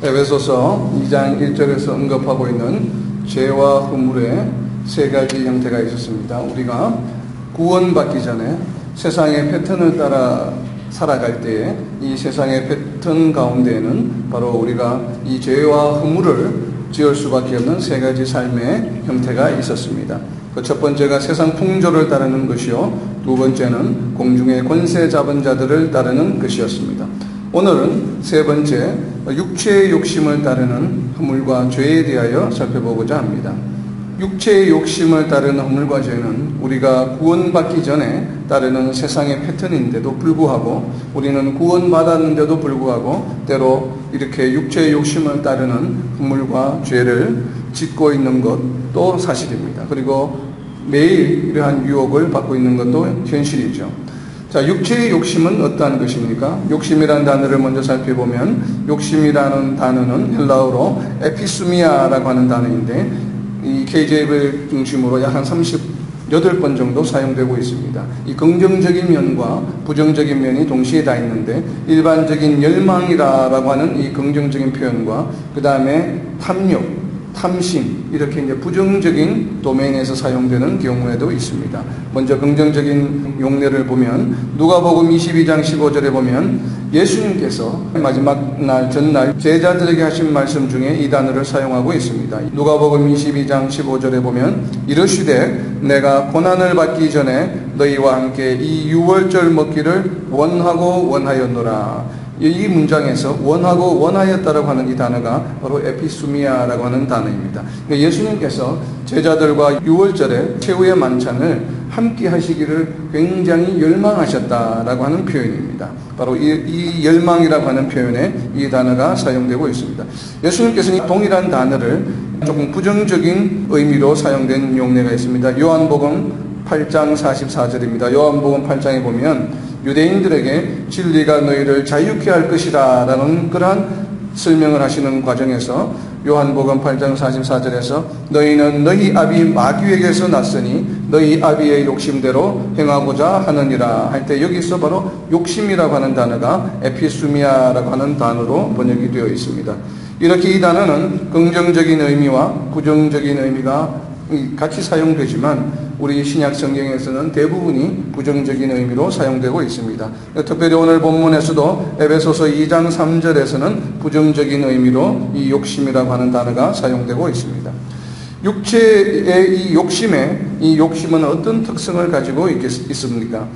에베소서 2장 1절에서 언급하고 있는 죄와 허물의 세 가지 형태가 있었습니다. 우리가 구원받기 전에 세상의 패턴을 따라 살아갈 때에 이 세상의 패턴 가운데에는 바로 우리가 이 죄와 허물을 지을 수밖에 없는 세 가지 삶의 형태가 있었습니다. 그 첫 번째가 세상 풍조를 따르는 것이요, 두 번째는 공중의 권세 잡은 자들을 따르는 것이었습니다. 오늘은 세 번째, 육체의 욕심을 따르는 허물과 죄에 대하여 살펴보고자 합니다. 육체의 욕심을 따르는 허물과 죄는 우리가 구원받기 전에 따르는 세상의 패턴인데도 불구하고, 우리는 구원받았는데도 불구하고 때로 이렇게 육체의 욕심을 따르는 허물과 죄를 짓고 있는 것도 사실입니다. 그리고 매일 이러한 유혹을 받고 있는 것도 현실이죠. 자, 육체의 욕심은 어떠한 것입니까? 욕심이라는 단어를 먼저 살펴보면, 욕심이라는 단어는 헬라어로 에피수미아라고 하는 단어인데, 이 KJV를 중심으로 약 한 38번 정도 사용되고 있습니다. 이 긍정적인 면과 부정적인 면이 동시에 다 있는데, 일반적인 열망이라고 하는 이 긍정적인 표현과 그 다음에 탐욕, 탐심, 이렇게 이제 부정적인 도메인에서 사용되는 경우에도 있습니다. 먼저 긍정적인 용례를 보면 누가복음 22장 15절에 보면 예수님께서 마지막 날 전날 제자들에게 하신 말씀 중에 이 단어를 사용하고 있습니다. 누가복음 22장 15절에 보면 이르시되 내가 고난을 받기 전에 너희와 함께 이 유월절 먹기를 원하고 원하였노라. 이 문장에서 원하고 원하였다라고 하는 이 단어가 바로 에피수미아라고 하는 단어입니다. 그러니까 예수님께서 제자들과 유월절에 최후의 만찬을 함께 하시기를 굉장히 열망하셨다라고 하는 표현입니다. 바로 이 열망이라고 하는 표현에 이 단어가 사용되고 있습니다. 예수님께서는 동일한 단어를 조금 부정적인 의미로 사용된 용례가 있습니다. 요한복음 8장 44절입니다. 요한복음 8장에 보면 유대인들에게 진리가 너희를 자유케 할 것이다 라는 그러한 설명을 하시는 과정에서 요한복음 8장 44절에서 너희는 너희 아비 마귀에게서 났으니 너희 아비의 욕심대로 행하고자 하느니라 할 때, 여기서 바로 욕심이라고 하는 단어가 에피수미아라고 하는 단어로 번역이 되어 있습니다. 이렇게 이 단어는 긍정적인 의미와 부정적인 의미가 같이 사용되지만 우리 신약 성경에서는 대부분이 부정적인 의미로 사용되고 있습니다. 특별히 오늘 본문에서도 에베소서 2장 3절에서는 부정적인 의미로 이 욕심이라고 하는 단어가 사용되고 있습니다. 육체의 이 욕심은 어떤 특성을 가지고 있습니까?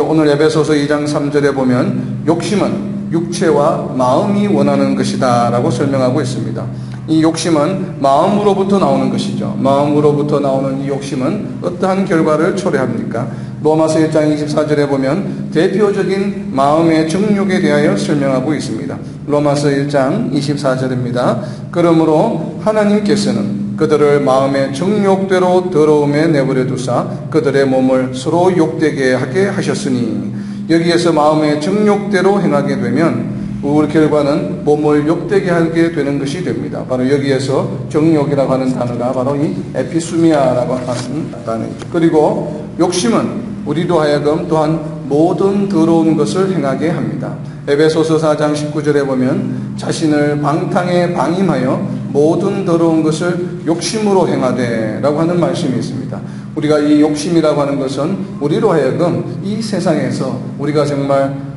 오늘 에베소서 2장 3절에 보면 욕심은 육체와 마음이 원하는 것이다 라고 설명하고 있습니다. 이 욕심은 마음으로부터 나오는 것이죠. 마음으로부터 나오는 이 욕심은 어떠한 결과를 초래합니까? 로마서 1장 24절에 보면 대표적인 마음의 정욕에 대하여 설명하고 있습니다. 로마서 1장 24절입니다. 그러므로 하나님께서는 그들을 마음의 정욕대로 더러움에 내버려 두사 그들의 몸을 서로 욕되게 하게 하셨으니, 여기에서 마음의 정욕대로 행하게 되면 우리 결과는 몸을 욕되게 하게 되는 것이 됩니다. 바로 여기에서 정욕이라고 하는 단어가 바로 이 에피수미아라고 하는 단어입니다. 그리고 욕심은 우리로 하여금 또한 모든 더러운 것을 행하게 합니다. 에베소서 4장 19절에 보면 자신을 방탕에 방임하여 모든 더러운 것을 욕심으로 행하되 라고 하는 말씀이 있습니다. 우리가 이 욕심이라고 하는 것은 우리로 하여금 이 세상에서 우리가 정말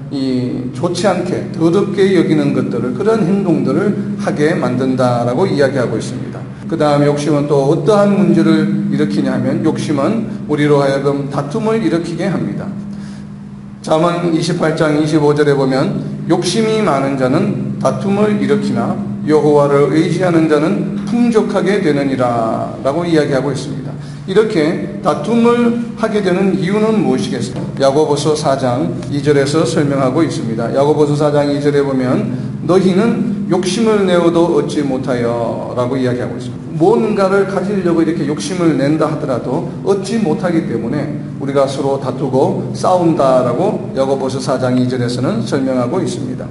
좋지 않게 더럽게 여기는 것들을, 그런 행동들을 하게 만든다라고 이야기하고 있습니다. 그 다음에 욕심은 또 어떠한 문제를 일으키냐 하면 욕심은 우리로 하여금 다툼을 일으키게 합니다. 잠언 28장 25절에 보면 욕심이 많은 자는 다툼을 일으키나 여호와를 의지하는 자는 풍족하게 되느니라 라고 이야기하고 있습니다. 이렇게 다툼을 하게 되는 이유는 무엇이겠습니까? 야고보서 4장 2절에서 설명하고 있습니다. 야고보서 4장 2절에 보면 너희는 욕심을 내어도 얻지 못하여 라고 이야기하고 있습니다. 뭔가를 가지려고 이렇게 욕심을 낸다 하더라도 얻지 못하기 때문에 우리가 서로 다투고 싸운다라고 야고보서 4장 2절에서는 설명하고 있습니다.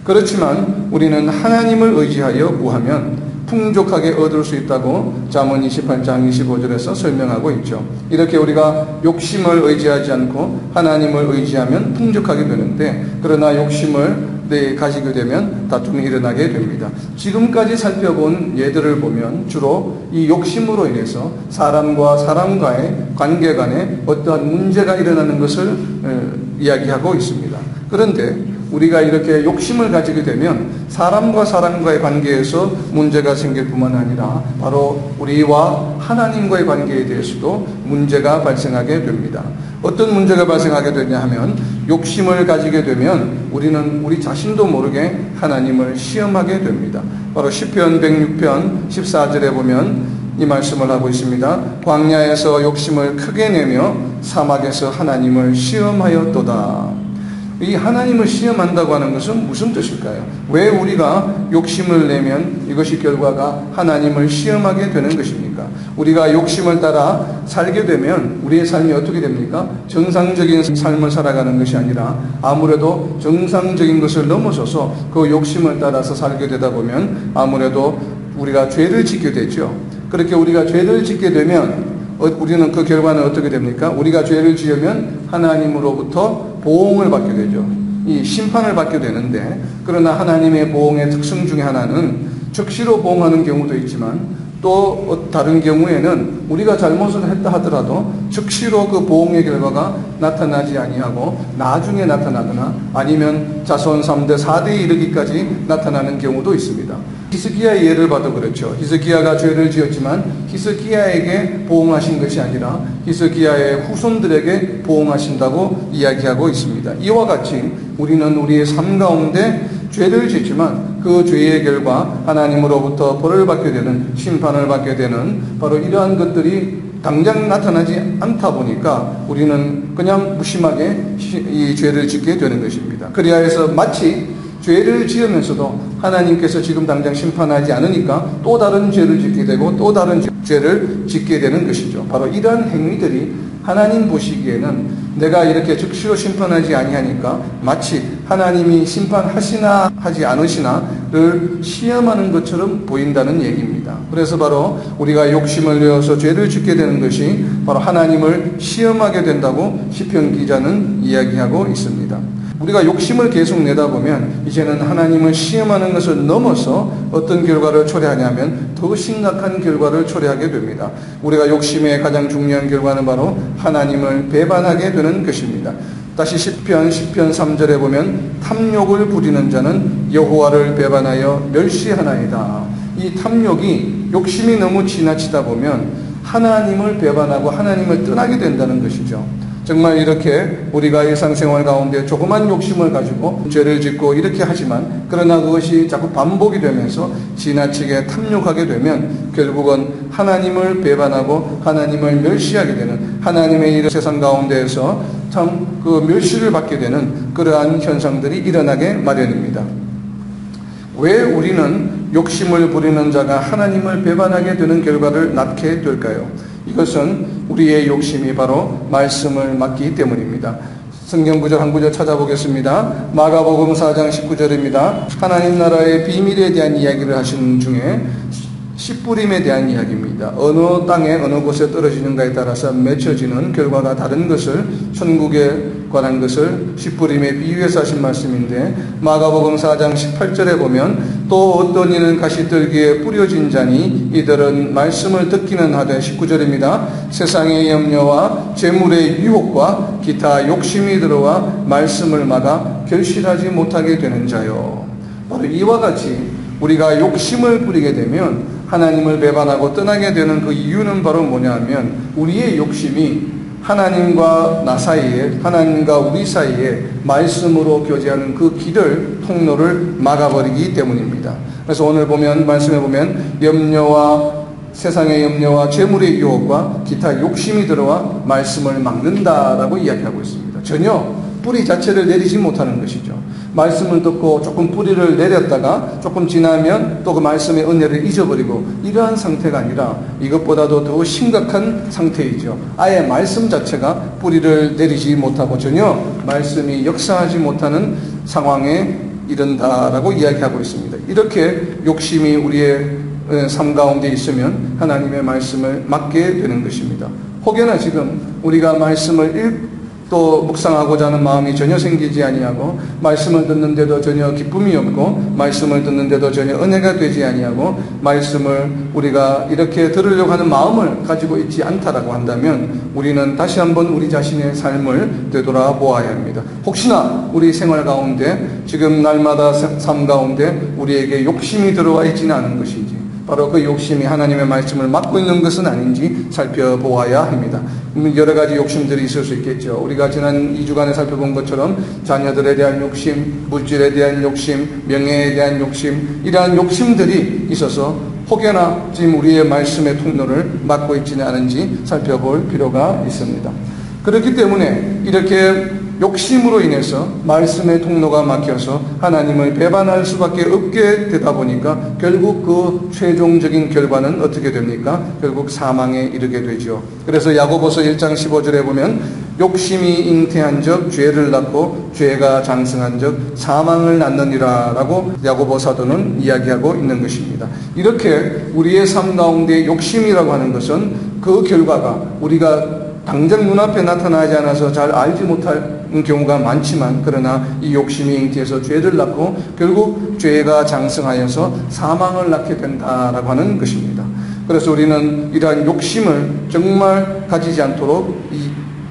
그렇지만 우리는 하나님을 의지하여 구하면 풍족하게 얻을 수 있다고 잠언 28장 25절에서 설명하고 있죠. 이렇게 우리가 욕심을 의지하지 않고 하나님을 의지하면 풍족하게 되는데, 그러나 욕심을 가지게 되면 다툼이 일어나게 됩니다. 지금까지 살펴본 예들을 보면 주로 이 욕심으로 인해서 사람과 사람과의 관계 간에 어떠한 문제가 일어나는 것을 이야기하고 있습니다. 그런데 우리가 이렇게 욕심을 가지게 되면 사람과 사람과의 관계에서 문제가 생길 뿐만 아니라 바로 우리와 하나님과의 관계에 대해서도 문제가 발생하게 됩니다. 어떤 문제가 발생하게 되냐 하면 욕심을 가지게 되면 우리는 우리 자신도 모르게 하나님을 시험하게 됩니다. 바로 시편 106편 14절에 보면 이 말씀을 하고 있습니다. 광야에서 욕심을 크게 내며 사막에서 하나님을 시험하였도다. 이 하나님을 시험한다고 하는 것은 무슨 뜻일까요? 왜 우리가 욕심을 내면 이것이 결과가 하나님을 시험하게 되는 것입니까? 우리가 욕심을 따라 살게 되면 우리의 삶이 어떻게 됩니까? 정상적인 삶을 살아가는 것이 아니라 아무래도 정상적인 것을 넘어서서 그 욕심을 따라서 살게 되다 보면 아무래도 우리가 죄를 짓게 되죠. 그렇게 우리가 죄를 짓게 되면 우리는 그 결과는 어떻게 됩니까? 우리가 죄를 지으면 하나님으로부터 보응을 받게 되죠. 이 심판을 받게 되는데, 그러나 하나님의 보응의 특성 중에 하나는 즉시로 보응하는 경우도 있지만 또 다른 경우에는 우리가 잘못을 했다 하더라도 즉시로 그 보응의 결과가 나타나지 아니하고 나중에 나타나거나 아니면 자손 3대 4대에 이르기까지 나타나는 경우도 있습니다. 히스기야의 예를 봐도 그렇죠. 히스기야가 죄를 지었지만 히스기야에게 보응하신 것이 아니라 히스기야의 후손들에게 보응하신다고 이야기하고 있습니다. 이와 같이 우리는 우리의 삶 가운데 죄를 짓지만 그 죄의 결과 하나님으로부터 벌을 받게 되는, 심판을 받게 되는 바로 이러한 것들이 당장 나타나지 않다 보니까 우리는 그냥 무심하게 이 죄를 짓게 되는 것입니다. 그리하여 해서 마치 죄를 지으면서도 하나님께서 지금 당장 심판하지 않으니까 또 다른 죄를 짓게 되고 또 다른 죄를 짓게 되는 것이죠. 바로 이러한 행위들이 하나님 보시기에는 내가 이렇게 즉시로 심판하지 아니하니까 마치 하나님이 심판하시나 하지 않으시나를 시험하는 것처럼 보인다는 얘기입니다. 그래서 바로 우리가 욕심을 내어서 죄를 짓게 되는 것이 바로 하나님을 시험하게 된다고 시편 기자는 이야기하고 있습니다. 우리가 욕심을 계속 내다 보면 이제는 하나님을 시험하는 것을 넘어서 어떤 결과를 초래하냐면 더 심각한 결과를 초래하게 됩니다. 우리가 욕심의 가장 중요한 결과는 바로 하나님을 배반하게 되는 것입니다. 다시 시편 3절에 보면 탐욕을 부리는 자는 여호와를 배반하여 멸시하나이다. 이 탐욕이 욕심이 너무 지나치다 보면 하나님을 배반하고 하나님을 떠나게 된다는 것이죠. 정말 이렇게 우리가 일상생활 가운데 조그만 욕심을 가지고 죄를 짓고 이렇게 하지만 그러나 그것이 자꾸 반복이 되면서 지나치게 탐욕하게 되면 결국은 하나님을 배반하고 하나님을 멸시하게 되는, 하나님의 이 세상 가운데에서 참 그 멸시를 받게 되는 그러한 현상들이 일어나게 마련입니다. 왜 우리는 욕심을 부리는 자가 하나님을 배반하게 되는 결과를 낳게 될까요? 이것은 우리의 욕심이 바로 말씀을 막기 때문입니다. 성경 구절 한 구절 찾아보겠습니다. 마가복음 4장 19절입니다. 하나님 나라의 비밀에 대한 이야기를 하시는 중에 씨뿌림에 대한 이야기입니다. 어느 땅에 어느 곳에 떨어지는가에 따라서 맺혀지는 결과가 다른 것을, 천국에 관한 것을 씨뿌림에 비유해서 하신 말씀인데, 마가복음 4장 18절에 보면 또 어떤 이는 가시떨기에 뿌려진 자니 이들은 말씀을 듣기는 하되, 19절입니다. 세상의 염려와 재물의 유혹과 기타 욕심이 들어와 말씀을 막아 결실하지 못하게 되는 자요. 바로 이와 같이 우리가 욕심을 부리게 되면 하나님을 배반하고 떠나게 되는 그 이유는 바로 뭐냐 하면 우리의 욕심이 하나님과 나 사이에, 하나님과 우리 사이에 말씀으로 교제하는 그 길을, 통로를 막아버리기 때문입니다. 그래서 오늘 보면, 말씀에 보면 염려와 세상의 염려와 재물의 유혹과 기타 욕심이 들어와 말씀을 막는다라고 이야기하고 있습니다. 전혀 뿌리 자체를 내리지 못하는 것이죠. 말씀을 듣고 조금 뿌리를 내렸다가 조금 지나면 또 그 말씀의 은혜를 잊어버리고 이러한 상태가 아니라 이것보다도 더 심각한 상태이죠. 아예 말씀 자체가 뿌리를 내리지 못하고 전혀 말씀이 역사하지 못하는 상황에 이른다라고 이야기하고 있습니다. 이렇게 욕심이 우리의 삶 가운데 있으면 하나님의 말씀을 막게 되는 것입니다. 혹여나 지금 우리가 말씀을 또 묵상하고자 하는 마음이 전혀 생기지 아니하고 말씀을 듣는데도 전혀 기쁨이 없고 말씀을 듣는데도 전혀 은혜가 되지 아니하고 말씀을 우리가 이렇게 들으려고 하는 마음을 가지고 있지 않다라고 한다면 우리는 다시 한번 우리 자신의 삶을 되돌아보아야 합니다. 혹시나 우리 생활 가운데 지금 날마다 삶 가운데 우리에게 욕심이 들어와 있지는 않은 것인지 바로 그 욕심이 하나님의 말씀을 막고 있는 것은 아닌지 살펴보아야 합니다. 여러 가지 욕심들이 있을 수 있겠죠. 우리가 지난 2주간에 살펴본 것처럼 자녀들에 대한 욕심, 물질에 대한 욕심, 명예에 대한 욕심, 이러한 욕심들이 있어서 혹여나 지금 우리의 말씀의 통로를 막고 있지는 않은지 살펴볼 필요가 있습니다. 그렇기 때문에 이렇게 욕심으로 인해서 말씀의 통로가 막혀서 하나님을 배반할 수밖에 없게 되다 보니까 결국 그 최종적인 결과는 어떻게 됩니까? 결국 사망에 이르게 되죠. 그래서 야고보서 1장 15절에 보면 욕심이 잉태한 적 죄를 낳고 죄가 장성한 적 사망을 낳느니라 라고 야고보 사도는 이야기하고 있는 것입니다. 이렇게 우리의 삶 가운데 욕심이라고 하는 것은 그 결과가 우리가 당장 눈앞에 나타나지 않아서 잘 알지 못할 경우가 많지만 그러나 이 욕심이 잉태해서 죄를 낳고 결국 죄가 장성하여서 사망을 낳게 된다라고 하는 것입니다. 그래서 우리는 이러한 욕심을 정말 가지지 않도록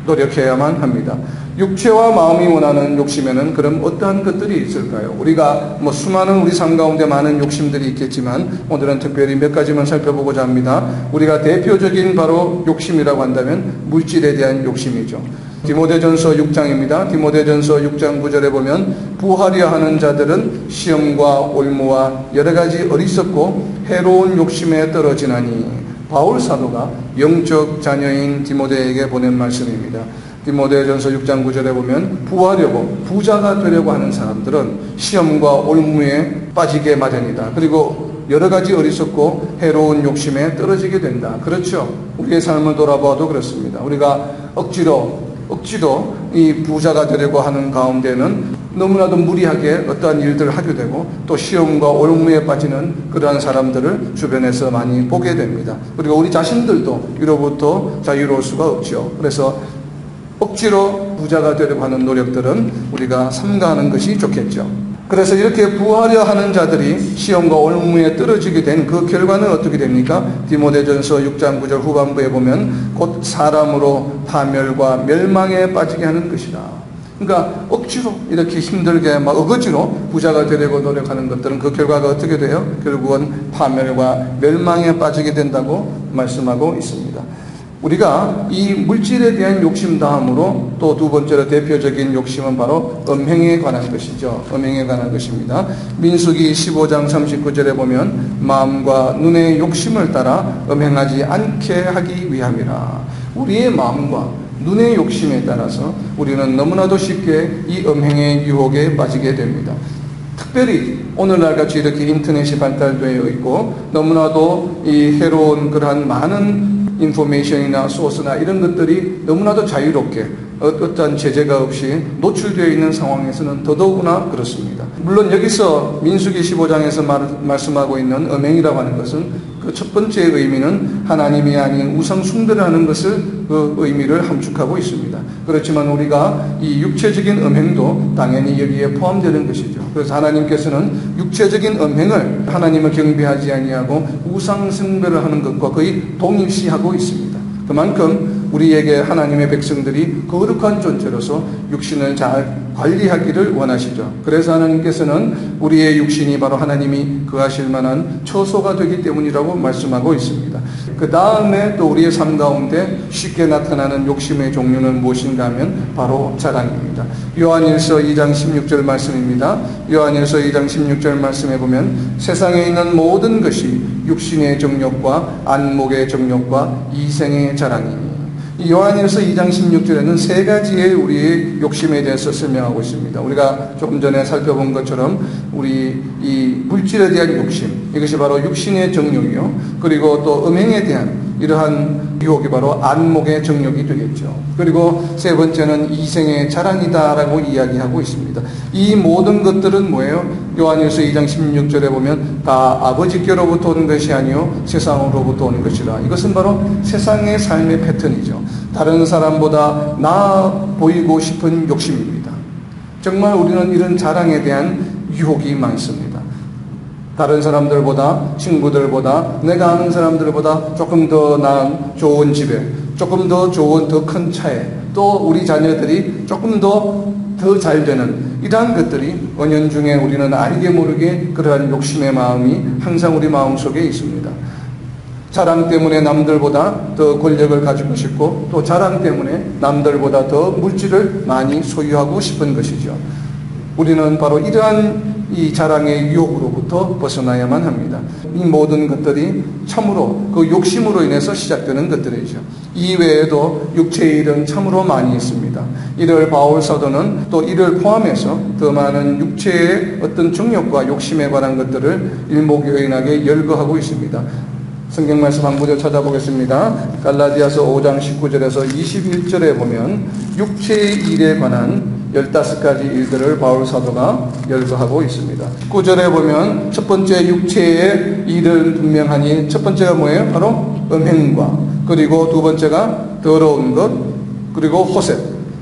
노력해야만 합니다. 육체와 마음이 원하는 욕심에는 그럼 어떠한 것들이 있을까요? 우리가 수많은 우리 삶 가운데 많은 욕심들이 있겠지만 오늘은 특별히 몇 가지만 살펴보고자 합니다. 우리가 대표적인 바로 욕심이라고 한다면 물질에 대한 욕심이죠. 디모데전서 6장입니다. 디모데전서 6장 9절에 보면 부하려 하는 자들은 시험과 올무와 여러 가지 어리석고 해로운 욕심에 떨어지나니 바울 사도가 영적 자녀인 디모데에게 보낸 말씀입니다. 디모데전서 6장 9절에 보면 부하려고 부자가 되려고 하는 사람들은 시험과 올무에 빠지게 마련이다. 그리고 여러 가지 어리석고 해로운 욕심에 떨어지게 된다. 그렇죠. 우리의 삶을 돌아봐도 그렇습니다. 우리가 억지로 이 부자가 되려고 하는 가운데는 너무나도 무리하게 어떠한 일들을 하게 되고 또 시험과 올무에 빠지는 그러한 사람들을 주변에서 많이 보게 됩니다. 그리고 우리 자신들도 이로부터 자유로울 수가 없죠. 그래서 억지로 부자가 되려고 하는 노력들은 우리가 삼가하는 것이 좋겠죠. 그래서 이렇게 부하려 하는 자들이 시험과 올무에 떨어지게 된 그 결과는 어떻게 됩니까? 디모데전서 6장 9절 후반부에 보면 곧 사람으로 파멸과 멸망에 빠지게 하는 것이다. 그러니까 억지로 이렇게 힘들게 막 어거지로 부자가 되려고 노력하는 것들은 그 결과가 어떻게 돼요? 결국은 파멸과 멸망에 빠지게 된다고 말씀하고 있습니다. 우리가 이 물질에 대한 욕심 다음으로 또 두 번째로 대표적인 욕심은 바로 음행에 관한 것이죠. 음행에 관한 것입니다. 민수기 15장 39절에 보면 마음과 눈의 욕심을 따라 음행하지 않게 하기 위함이라. 우리의 마음과 눈의 욕심에 따라서 우리는 너무나도 쉽게 이 음행의 유혹에 빠지게 됩니다. 특별히 오늘날 같이 이렇게 인터넷이 발달되어 있고 너무나도 이 해로운 그러한 많은 인포메이션이나 소스나 이런 것들이 너무나도 자유롭게 어떠한 제재가 없이 노출되어 있는 상황에서는 더더구나 그렇습니다. 물론 여기서 민수기 15장에서 말씀하고 있는 음행이라고 하는 것은 그 첫 번째 의미는 하나님이 아닌 우상 숭배를 하는 것을 그 의미를 함축하고 있습니다. 그렇지만 우리가 이 육체적인 음행도 당연히 여기에 포함되는 것이죠. 그래서 하나님께서는 육체적인 음행을 하나님을 경배하지 아니하고 우상 숭배를 하는 것과 거의 동일시하고 있습니다. 그만큼 우리에게 하나님의 백성들이 거룩한 존재로서 육신을 잘 관리하기를 원하시죠. 그래서 하나님께서는 우리의 육신이 바로 하나님이 거하실 만한 처소가 되기 때문이라고 말씀하고 있습니다. 그 다음에 또 우리의 삶 가운데 쉽게 나타나는 욕심의 종류는 무엇인가 하면 바로 자랑입니다. 요한일서 2장 16절 말씀입니다. 요한일서 2장 16절 말씀에 보면 세상에 있는 모든 것이 육신의 정욕과 안목의 정욕과 이생의 자랑이니 이 요한일서 2장 16절에는 세 가지의 우리의 욕심에 대해서 설명하고 있습니다. 우리가 조금 전에 살펴본 것처럼 우리 이 물질에 대한 욕심, 이것이 바로 육신의 정욕이요. 그리고 또 음행에 대한 이러한 유혹이 바로 안목의 정욕이 되겠죠. 그리고 세 번째는 이생의 자랑이다라고 이야기하고 있습니다. 이 모든 것들은 뭐예요? 요한일서 2장 16절에 보면 다 아버지께로부터 오는 것이 아니요 세상으로부터 오는 것이라. 이것은 바로 세상의 삶의 패턴이죠. 다른 사람보다 나아 보이고 싶은 욕심입니다. 정말 우리는 이런 자랑에 대한 유혹이 많습니다. 다른 사람들보다, 친구들보다, 내가 아는 사람들보다 조금 더 나은 좋은 집에, 조금 더 좋은 더 큰 차에, 또 우리 자녀들이 조금 더 잘 되는 이러한 것들이 은연중에 우리는 알게 모르게 그러한 욕심의 마음이 항상 우리 마음속에 있습니다. 자랑 때문에 남들보다 더 권력을 가지고 싶고, 또 자랑 때문에 남들보다 더 물질을 많이 소유하고 싶은 것이죠. 우리는 바로 이러한 이 자랑의 유혹으로부터 벗어나야만 합니다. 이 모든 것들이 참으로 그 욕심으로 인해서 시작되는 것들이죠. 이외에도 육체의 일은 참으로 많이 있습니다. 이를 바울 사도는 또 이를 포함해서 더 많은 육체의 어떤 정욕과 욕심에 관한 것들을 일목요연하게 열거하고 있습니다. 성경 말씀 한 구절 찾아보겠습니다. 갈라디아서 5장 19절에서 21절에 보면 육체의 일에 관한 15가지 일들을 바울 사도가 열거하고 있습니다. 9절에 보면 첫 번째 육체의 일은 분명하니 첫 번째가 뭐예요? 바로 음행과, 그리고 두 번째가 더러운 것, 그리고 호색,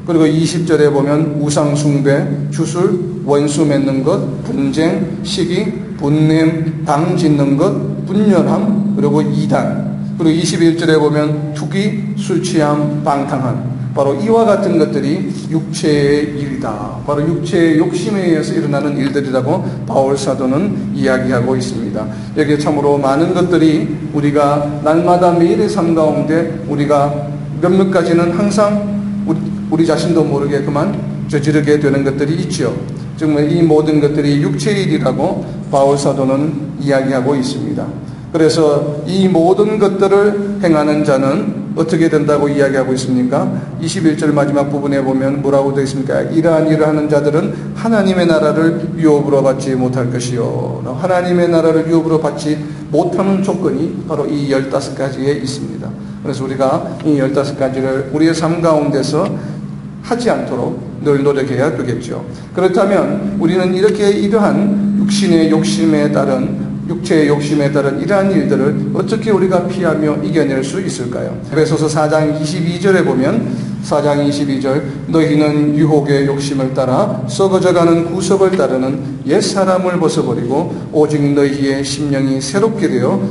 그리고 20절에 보면 우상 숭배, 주술, 원수 맺는 것, 분쟁, 시기, 분냄, 당 짓는 것, 분열함, 그리고 이단, 그리고 21절에 보면 투기, 술 취함, 방탕함. 바로 이와 같은 것들이 육체의 일이다. 바로 육체의 욕심에 의해서 일어나는 일들이라고 바울 사도는 이야기하고 있습니다. 여기에 참으로 많은 것들이 우리가 날마다 매일의 삶 가운데 우리가 몇몇 가지는 항상 우리 자신도 모르게 그만 저지르게 되는 것들이 있죠. 정말 이 모든 것들이 육체의 일이라고 바울 사도는 이야기하고 있습니다. 그래서 이 모든 것들을 행하는 자는 어떻게 된다고 이야기하고 있습니까? 21절 마지막 부분에 보면 뭐라고 되어 있습니까? 이러한 일을 하는 자들은 하나님의 나라를 유업으로 받지 못할 것이요. 하나님의 나라를 유업으로 받지 못하는 조건이 바로 이 15가지에 있습니다. 그래서 우리가 이 15가지를 우리의 삶 가운데서 하지 않도록 늘 노력해야 되겠죠. 그렇다면 우리는 이렇게 이러한 육신의 욕심에 따른 육체의 욕심에 따른 이러한 일들을 어떻게 우리가 피하며 이겨낼 수 있을까요? 에베소서 4장 22절에 보면 4장 22절 너희는 유혹의 욕심을 따라 썩어져가는 구습을 따르는 옛사람을 벗어버리고 오직 너희의 심령이 새롭게 되어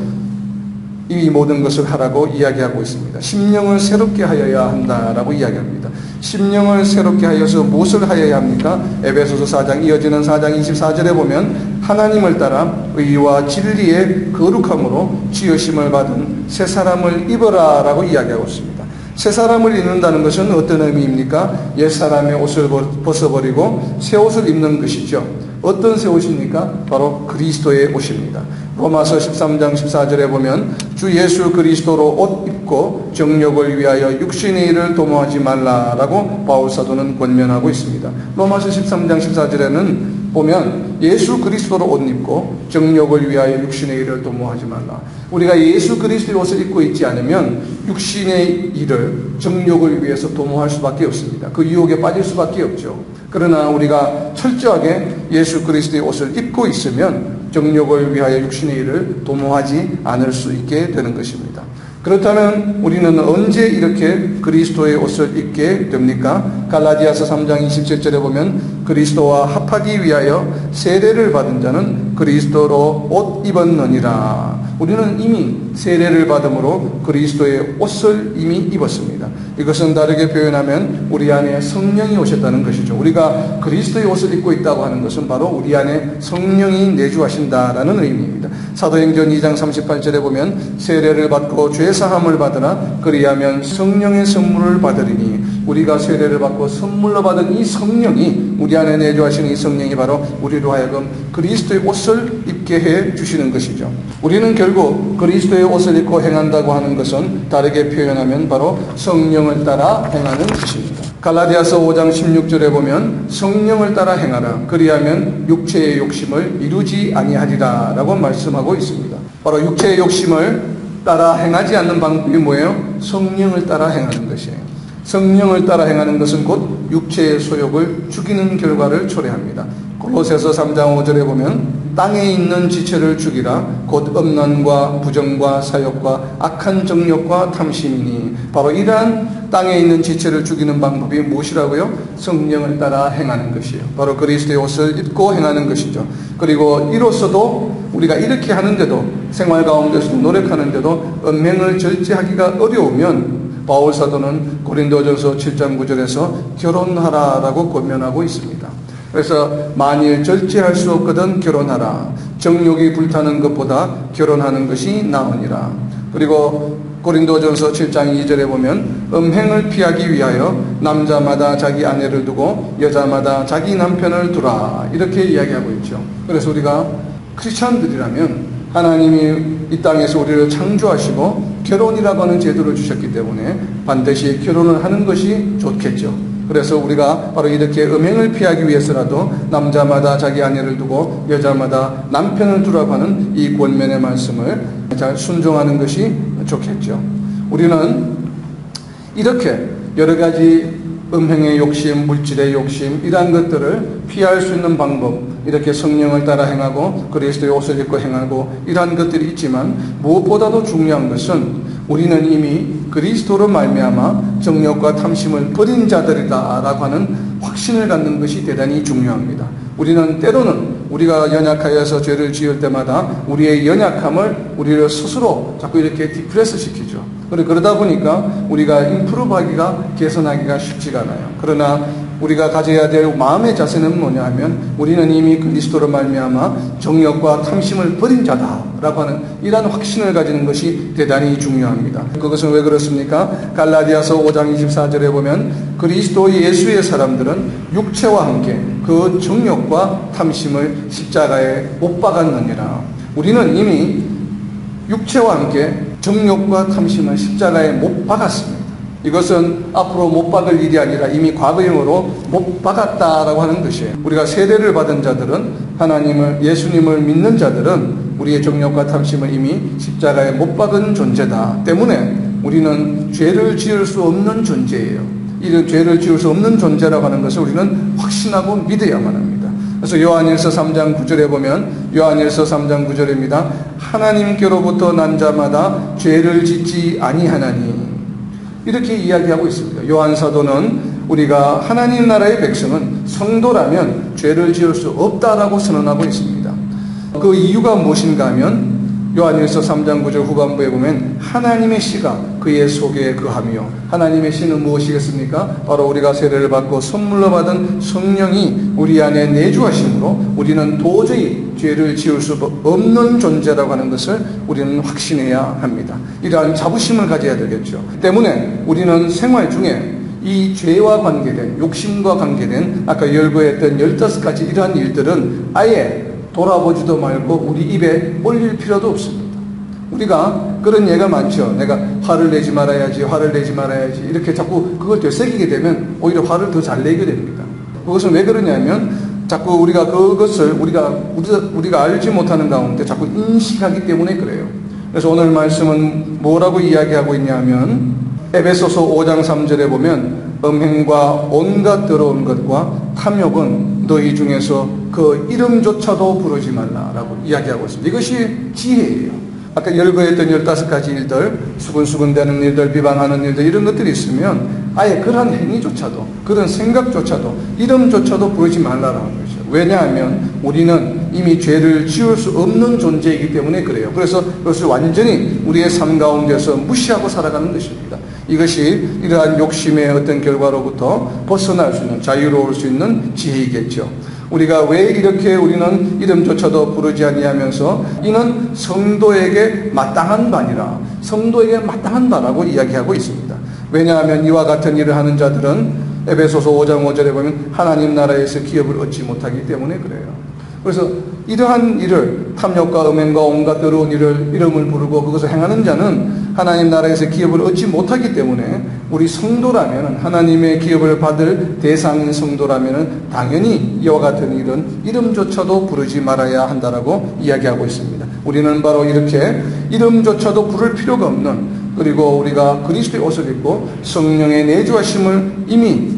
이 모든 것을 하라고 이야기하고 있습니다. 심령을 새롭게 하여야 한다라고 이야기합니다. 심령을 새롭게 하여서 무엇을 하여야 합니까? 에베소서 4장 이어지는 4장 24절에 보면 하나님을 따라 의와 진리의 거룩함으로 지으심을 받은 새 사람을 입어라 라고 이야기하고 있습니다. 새 사람을 입는다는 것은 어떤 의미입니까? 옛 사람의 옷을 벗어버리고 새 옷을 입는 것이죠. 어떤 새 옷입니까? 바로 그리스도의 옷입니다. 로마서 13장 14절에 보면 주 예수 그리스도로 옷 입고 정욕을 위하여 육신의 일을 도모하지 말라라고 바울 사도는 권면하고 있습니다. 로마서 13장 14절에는 보면 예수 그리스도로 옷 입고 정욕을 위하여 육신의 일을 도모하지 말라. 우리가 예수 그리스도의 옷을 입고 있지 않으면 육신의 일을 정욕을 위해서 도모할 수밖에 없습니다. 그 유혹에 빠질 수밖에 없죠. 그러나 우리가 철저하게 예수 그리스도의 옷을 입고 있으면 정욕을 위하여 육신의 일을 도모하지 않을 수 있게 되는 것입니다. 그렇다면 우리는 언제 이렇게 그리스도의 옷을 입게 됩니까? 갈라디아서 3장 27절에 보면 그리스도와 합하기 위하여 세례를 받은 자는 그리스도로 옷 입었느니라. 우리는 이미 세례를 받음으로 그리스도의 옷을 이미 입었습니다. 이것은 다르게 표현하면 우리 안에 성령이 오셨다는 것이죠. 우리가 그리스도의 옷을 입고 있다고 하는 것은 바로 우리 안에 성령이 내주하신다라는 의미입니다. 사도행전 2장 38절에 보면 세례를 받고 죄사함을 받으라 그리하면 성령의 선물을 받으리니 우리가 세례를 받고 선물로 받은 이 성령이 우리 안에 내주하시는 이 성령이 바로 우리로 하여금 그리스도의 옷을 입게 해 주시는 것이죠. 우리는 결국 그리스도의 옷을 입고 행한다고 하는 것은 다르게 표현하면 바로 성령을 따라 행하는 것입니다. 갈라디아서 5장 16절에 보면 성령을 따라 행하라 그리하면 육체의 욕심을 이루지 아니하리라 라고 말씀하고 있습니다. 바로 육체의 욕심을 따라 행하지 않는 방법이 뭐예요? 성령을 따라 행하는 것이에요. 성령을 따라 행하는 것은 곧 육체의 소욕을 죽이는 결과를 초래합니다. 골로새서 3장 5절에 보면 땅에 있는 지체를 죽이라. 곧 음란과 부정과 사욕과 악한 정욕과 탐심이니. 바로 이러한 땅에 있는 지체를 죽이는 방법이 무엇이라고요? 성령을 따라 행하는 것이에요. 바로 그리스도의 옷을 입고 행하는 것이죠. 그리고 이로써도 우리가 이렇게 하는데도, 생활 가운데서도 노력하는데도 음행을 절제하기가 어려우면 바울 사도는 고린도전서 7장 9절에서 결혼하라라고 권면하고 있습니다. 그래서 만일 절제할 수 없거든 결혼하라. 정욕이 불타는 것보다 결혼하는 것이 나으니라. 그리고 고린도전서 7장 2절에 보면 음행을 피하기 위하여 남자마다 자기 아내를 두고 여자마다 자기 남편을 두라. 이렇게 이야기하고 있죠. 그래서 우리가 크리스찬들이라면 하나님이 이 땅에서 우리를 창조하시고 결혼이라고 하는 제도를 주셨기 때문에 반드시 결혼을 하는 것이 좋겠죠. 그래서 우리가 바로 이렇게 음행을 피하기 위해서라도 남자마다 자기 아내를 두고 여자마다 남편을 두라고 하는 이 권면의 말씀을 잘 순종하는 것이 좋겠죠. 우리는 이렇게 여러 가지 음행의 욕심, 물질의 욕심, 이러한 것들을 피할 수 있는 방법, 이렇게 성령을 따라 행하고 그리스도의 옷을 입고 행하고 이러한 것들이 있지만 무엇보다도 중요한 것은 우리는 이미 그리스도로 말미암아 정욕과 탐심을 버린 자들이다라고 하는 확신을 갖는 것이 대단히 중요합니다. 우리는 때로는 우리가 연약하여서 죄를 지을 때마다 우리의 연약함을 우리를 스스로 자꾸 이렇게 디프레스 시키죠. 그러다 보니까 우리가 임프루브하기가, 개선하기가 쉽지가 않아요. 그러나 우리가 가져야 될 마음의 자세는 뭐냐 하면 우리는 이미 그리스도로 말미암아 정욕과 탐심을 버린 자다라고 하는 이러한 확신을 가지는 것이 대단히 중요합니다. 그것은 왜 그렇습니까? 갈라디아서 5장 24절에 보면 그리스도 예수의 사람들은 육체와 함께 그 정욕과 탐심을 십자가에 못 박았느니라. 우리는 이미 육체와 함께 정욕과 탐심을 십자가에 못 박았습니다. 이것은 앞으로 못 박을 일이 아니라 이미 과거형으로 못 박았다라고 하는 것이에요. 우리가 세례를 받은 자들은, 하나님을, 예수님을 믿는 자들은 우리의 정욕과 탐심을 이미 십자가에 못 박은 존재다 때문에 우리는 죄를 지을 수 없는 존재예요. 이 죄를 지을 수 없는 존재라고 하는 것을 우리는 확신하고 믿어야만 합니다. 그래서 요한일서 3장 9절에 보면, 요한일서 3장 9절입니다. 하나님께로부터 난 자마다 죄를 짓지 아니하나니, 이렇게 이야기하고 있습니다. 요한 사도는 우리가 하나님 나라의 백성은 성도라면 죄를 지을 수 없다라고 선언하고 있습니다. 그 이유가 무엇인가 하면 요한일서 3장 9절 후반부에 보면 하나님의 씨가 그의 속에 거하며, 하나님의 씨는 무엇이겠습니까? 바로 우리가 세례를 받고 선물로 받은 성령이 우리 안에 내주하심으로 우리는 도저히 죄를 지을 수 없는 존재라고 하는 것을 우리는 확신해야 합니다. 이러한 자부심을 가져야 되겠죠. 때문에 우리는 생활 중에 이 죄와 관계된, 욕심과 관계된 아까 열거했던 15가지 이러한 일들은 아예 돌아보지도 말고 우리 입에 올릴 필요도 없습니다. 우리가 그런 예가 많죠. 내가 화를 내지 말아야지, 화를 내지 말아야지, 이렇게 자꾸 그걸 되새기게 되면 오히려 화를 더 잘 내게 됩니다. 그것은 왜 그러냐면 자꾸 우리가 그것을 우리가 알지 못하는 가운데 자꾸 인식하기 때문에 그래요. 그래서 오늘 말씀은 뭐라고 이야기하고 있냐면 에베소서 5장 3절에 보면 음행과 온갖 더러운 것과 탐욕은 너희 중에서 그 이름조차도 부르지 말라라고 이야기하고 있습니다. 이것이 지혜예요. 아까 열거했던 15가지 일들, 수근수근대는 일들, 비방하는 일들, 이런 것들이 있으면 아예 그런 행위조차도, 그런 생각조차도, 이름조차도 부르지 말라라는 것이죠. 왜냐하면 우리는 이미 죄를 지을 수 없는 존재이기 때문에 그래요. 그래서 그것을 완전히 우리의 삶 가운데서 무시하고 살아가는 것입니다. 이것이 이러한 욕심의 어떤 결과로부터 벗어날 수 있는, 자유로울 수 있는 지혜이겠죠. 우리가 왜 이렇게 우리는 이름조차도 부르지 아니하면서 이는 성도에게 마땅한 바니라, 성도에게 마땅한 바라고 이야기하고 있습니다. 왜냐하면 이와 같은 일을 하는 자들은 에베소서 5장 5절에 보면 하나님 나라에서 기업을 얻지 못하기 때문에 그래요. 그래서 이러한 일을, 탐욕과 음행과 온갖 더러운 일을 이름을 부르고 그것을 행하는 자는 하나님 나라에서 기업을 얻지 못하기 때문에 우리 성도라면, 하나님의 기업을 받을 대상인 성도라면 당연히 이와 같은 일은 이름조차도 부르지 말아야 한다라고 이야기하고 있습니다. 우리는 바로 이렇게 이름조차도 부를 필요가 없는, 그리고 우리가 그리스도의 옷을 입고 성령의 내주하심을 이미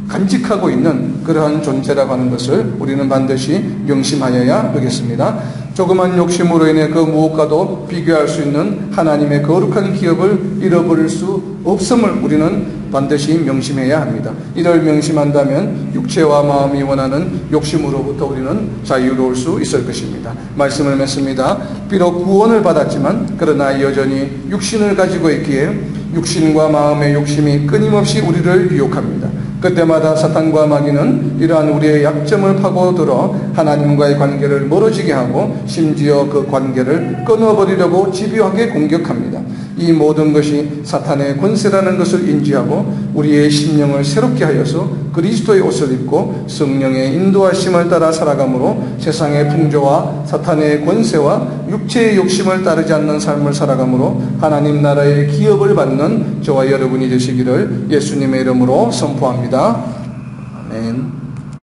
간직하고 있는 그러한 존재라고 하는 것을 우리는 반드시 명심하여야 하겠습니다. 조그만 욕심으로 인해 그 무엇과도 비교할 수 있는 하나님의 거룩한 기업을 잃어버릴 수 없음을 우리는 반드시 명심해야 합니다. 이를 명심한다면 육체와 마음이 원하는 욕심으로부터 우리는 자유로울 수 있을 것입니다. 말씀을 맺습니다. 비록 구원을 받았지만 그러나 여전히 육신을 가지고 있기에 육신과 마음의 욕심이 끊임없이 우리를 유혹합니다. 그때마다 사탄과 마귀는 이러한 우리의 약점을 파고들어 하나님과의 관계를 멀어지게 하고 심지어 그 관계를 끊어버리려고 집요하게 공격합니다. 이 모든 것이 사탄의 권세라는 것을 인지하고 우리의 심령을 새롭게 하여서 그리스도의 옷을 입고 성령의 인도하심을 따라 살아가므로 세상의 풍조와 사탄의 권세와 육체의 욕심을 따르지 않는 삶을 살아가므로 하나님 나라의 기업을 받는 저와 여러분이 되시기를 예수님의 이름으로 선포합니다. 아멘.